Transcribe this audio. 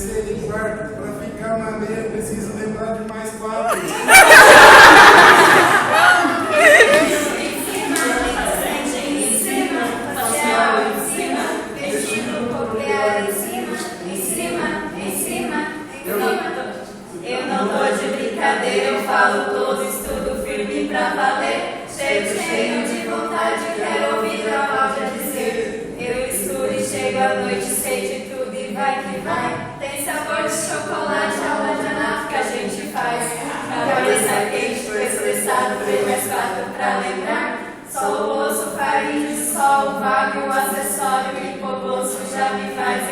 terceiro e quarto. Para ficar maneiro, preciso lembrar de mais 4. Eu não tô de brincadeira, eu falo todo, estudo firme pra valer. Cheio de vontade, quero ouvir a Cláudia dizer. Eu estudo e chego à noite, sei de tudo e vai que vai. Tem sabor de chocolate, aula de ANAF que a gente faz. Cabeça quente, tô estressado, 3 mais 4 pra lembrar. Só o osso, farinha, sol, vago, o acessório e hipoglosso já me faz